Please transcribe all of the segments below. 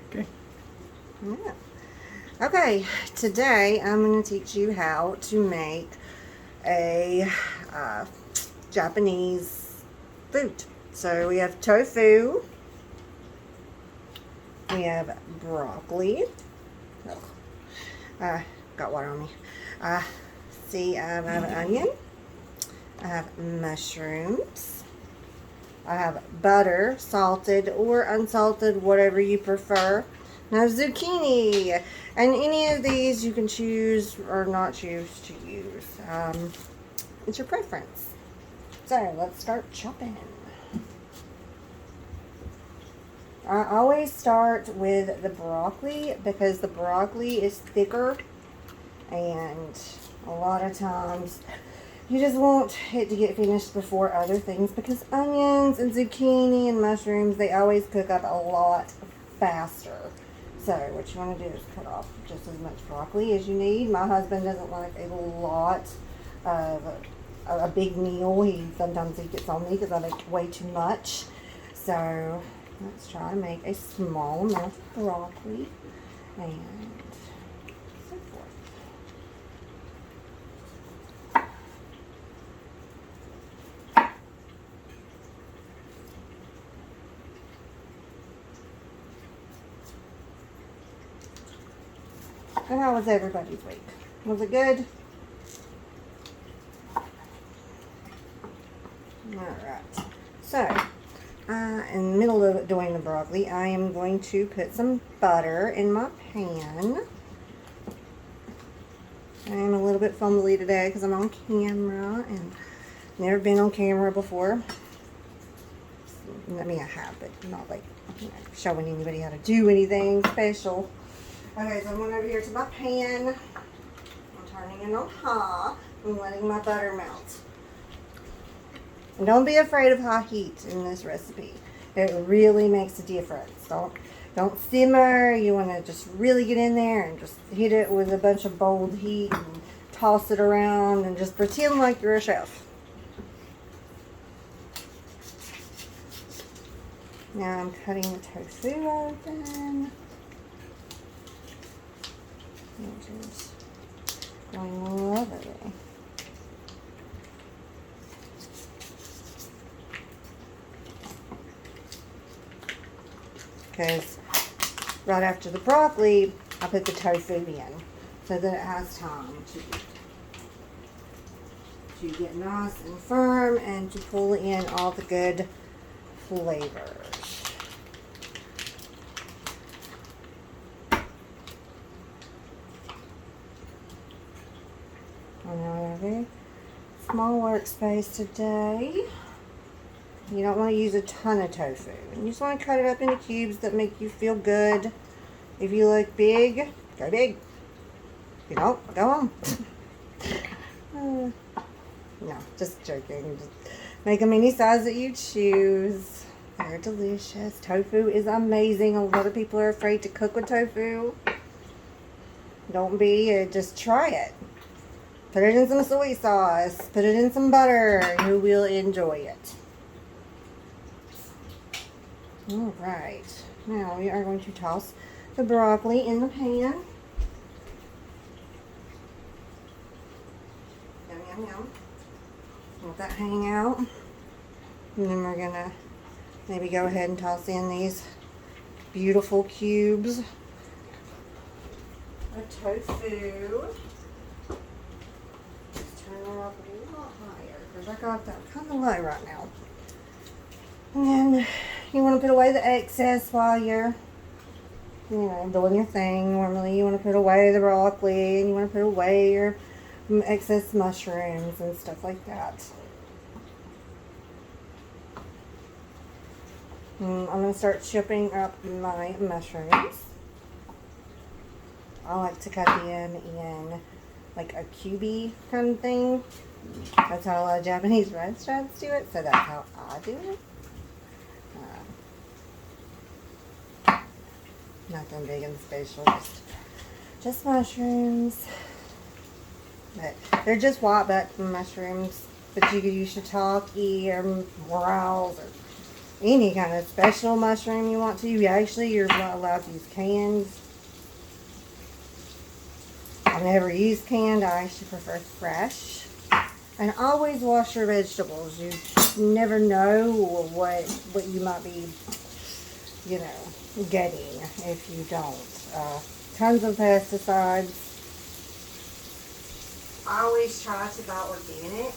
Okay. Yeah. Okay, today I'm going to teach you how to make a Japanese food. So we have tofu, we have broccoli. Got water on me. See, I have an onion. I have mushrooms. I have butter, salted or unsalted, whatever you prefer. Now zucchini, and any of these you can choose or not choose to use. It's your preference. So let's start chopping. I always start with the broccoli because the broccoli is thicker, and a lot of times you just want it to get finished before other things, because onions and zucchini and mushrooms, they always cook up a lot faster. So what you want to do is cut off just as much broccoli as you need. My husband doesn't like a lot of a big meal. Sometimes he gets on me because I make way too much. So let's try to make a small amount of broccoli and so forth. And how was everybody's week? Was it good? Alright. So, in the middle of doing the broccoli, I am going to put some butter in my pan. I'm a little bit fumbly today because I'm on camera and never been on camera before. I mean, I have, but not like, showing anybody how to do anything special. Okay, so I'm going over here to my pan. I'm turning it on high and letting my butter melt. And don't be afraid of high heat in this recipe. It really makes a difference. Don't simmer. You want to just really get in there and just hit it with a bunch of bold heat and toss it around and just pretend like you're a chef. Now I'm cutting the tofu open. Which is going lovely. Because right after the broccoli, I put the tofu in so that it has time to get nice and firm and to pull in all the good flavors. I have a very small workspace today. You don't want to use a ton of tofu. You just want to cut it up into cubes that make you feel good. If you look big, go big. If you don't, go on. No, just joking. Just make them any size that you choose. They're delicious. Tofu is amazing. A lot of people are afraid to cook with tofu. Don't be. Just try it. Put it in some soy sauce. Put it in some butter. You will enjoy it. Alright, now we are going to toss the broccoli in the pan. Yum, yum, yum. Let that hang out. And then we're going to maybe go ahead and toss in these beautiful cubes of tofu. Just turn it up a little higher because I got that kind of low right now. And then you want to put away the excess while you're, doing your thing. Normally you want to put away the broccoli and you want to put away your excess mushrooms and stuff like that. I'm going to start chopping up my mushrooms. I like to cut them in like a cubey kind of thing. That's how a lot of Japanese restaurants do it, so that's how I do it. Nothing big and special, just mushrooms. But they're just white button mushrooms, but you could use shiitake or morels or any kind of special mushroom you want to. You're not allowed to use cans. I never use canned. I actually prefer fresh. And always wash your vegetables. You never know what you might be, getting if you don't. Tons of pesticides. I always try to buy organic,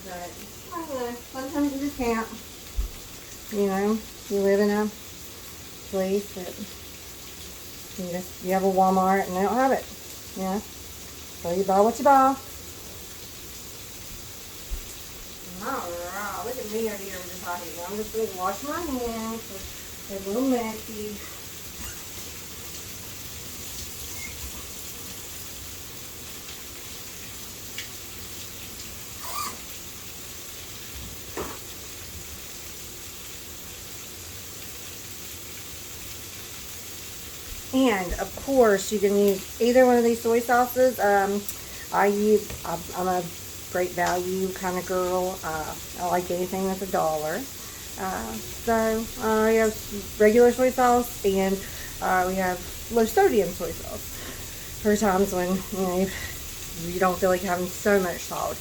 but I don't know, sometimes you just can't. You live in a place that you have a Walmart and they don't have it. So you buy what you buy. Alright, look at me over here with this hot heat. I'm just going to wash my hands. They're a little messy. And of course, you can use either one of these soy sauces. I'm a great value kind of girl. I like anything that's $1. We have regular soy sauce and we have low sodium soy sauce for times when you don't feel like having so much salt.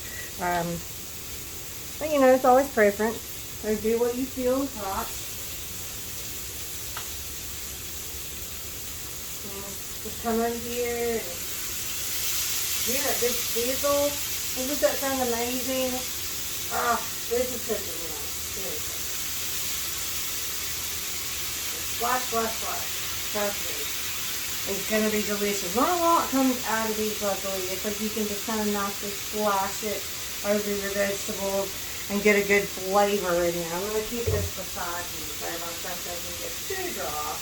But it's always preference. So do what you feel is hot. Just come over here and hear that good sizzle. Doesn't that sound amazing? This is cooking now. Seriously. Splash, splash, splash. Trust me. It's going to be delicious. Not a lot comes out of these, luckily. It's like you can just kind of nicely splash it over your vegetables and get a good flavor in there. I'm going to keep this beside me so my stuff doesn't get too dry.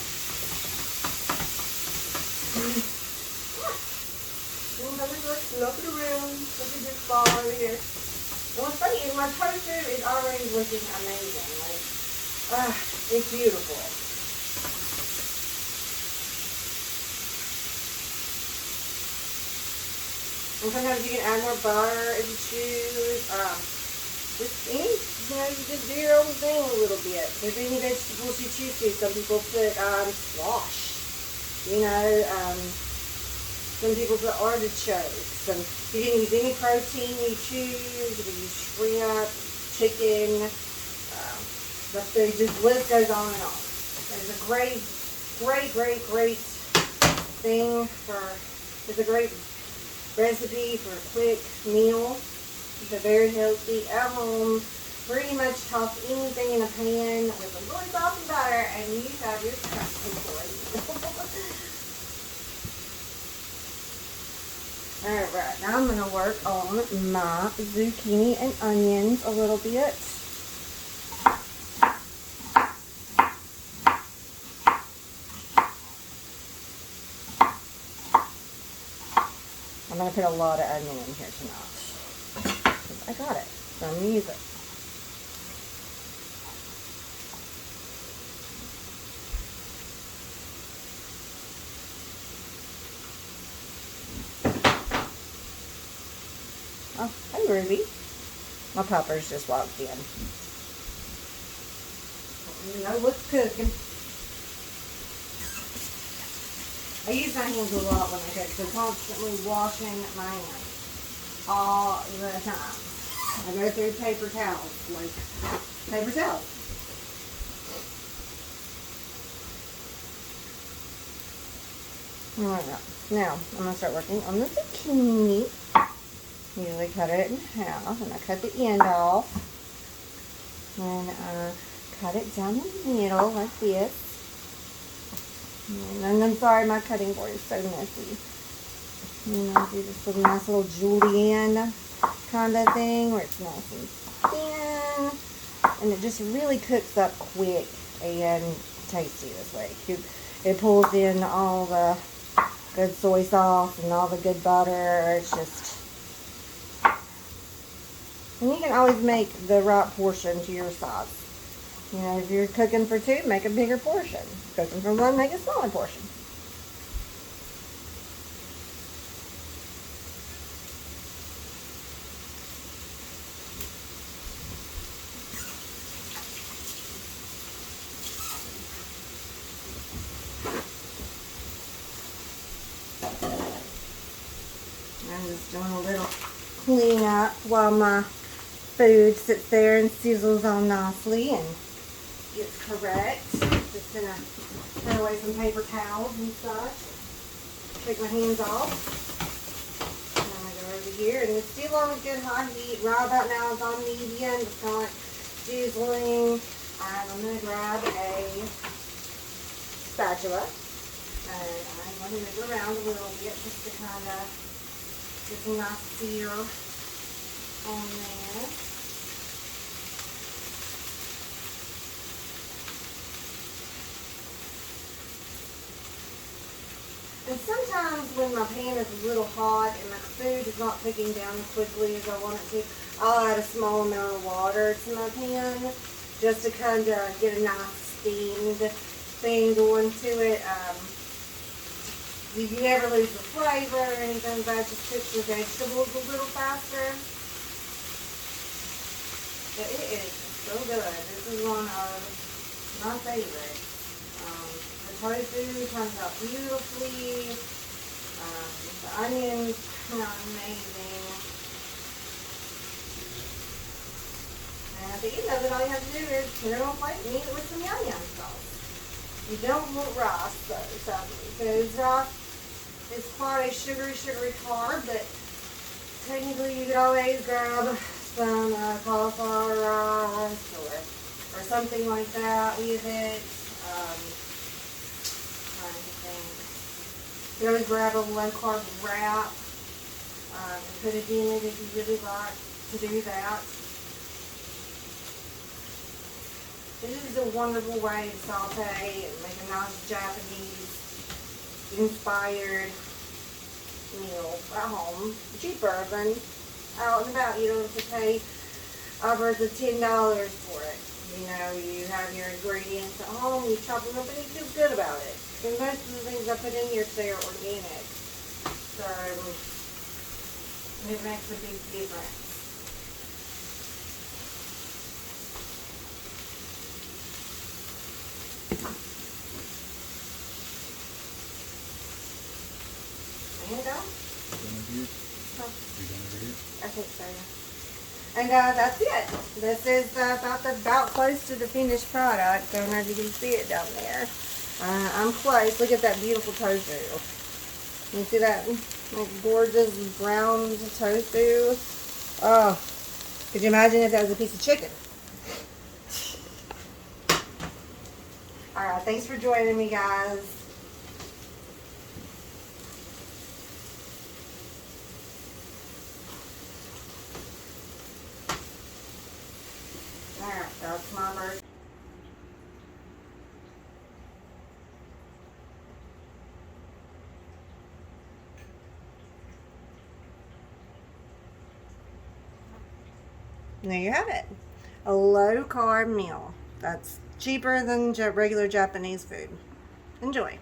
Let's look it around. Look at this ball over here. And what's funny is my tofu is already looking amazing. It's beautiful. And sometimes you can add more butter if you choose. You just do your own thing a little bit. If there's any vegetables you choose to. Some people put squash. Some people put artichokes. You can use any protein you choose. You can use shrimp, chicken. The list goes on and on. There's a great thing it's a great recipe for a quick meal. It's very healthy at home. Pretty much toss anything in a pan with some soy sauce and butter, and you have your stuff complete. Alright, now I'm going to work on my zucchini and onions a little bit. I'm going to put a lot of onion in here tonight. I got it, so I'm going to use it. Oh, hi Ruby. My puppers just walked in. You know what's cooking. I use my hands a lot when I cook, so constantly washing my hands all the time. I go through paper towels, like paper towels. Alright, now I'm going to start working on the zucchini. Usually cut it in half, and I cut the end off. And cut it down the middle like this. And I'm sorry, my cutting board is so messy. Do this little nice little julienne kind of thing where it's nice and thin. And it just really cooks up quick and tasty this way. It pulls in all the good soy sauce and all the good butter. It's just... And you can always make the right portion to your size. If you're cooking for two, make a bigger portion. Cooking for one, make a smaller portion. Doing a little clean up while my food sits there and sizzles on nicely and gets correct. Just gonna throw away some paper towels and such. Take my hands off. And I'm gonna go over here, and it's still on a good high heat. Right about now it's on medium. It's not sizzling. I'm gonna grab a spatula and I'm gonna move it around a little bit just to kind of get some nice sear on there. And sometimes when my pan is a little hot and my food is not cooking down as quickly as I want it to, I'll add a small amount of water to my pan just to kind of get a nice steamed thing going to it. You never lose the flavor or anything, but it just cooks your vegetables a little faster. But it is so good. This is one of my favorites. The tofu comes out beautifully. The onions come out amazing. And at the end of it, all you have to do is put it on a plate and eat it with some yum yum sauce. You don't want rice though, sadly, because rice is quite a sugary carb, but technically you could always grab some cauliflower rice or something like that with it. Trying to think. You always grab a low carb wrap and put it in it if you really like to do that. This is a wonderful way to saute and make a nice Japanese inspired meal at home. Cheaper than out and about. You don't have to pay upwards of $10 for it. You know, you have your ingredients at home, you chop them up, and you feel good about it. And most of the things I put in here today are organic. So, it makes a big difference. And I think so, yeah. And that's it. This is about close to the finished product. Don't know if you can see it down there. I'm close. Look at that beautiful tofu. You see that gorgeous brown tofu? Oh, could you imagine if that was a piece of chicken? Alright, thanks for joining me, guys. Alright, that's my bird. There you have it. A low carb meal. That's cheaper than regular Japanese food. Enjoy.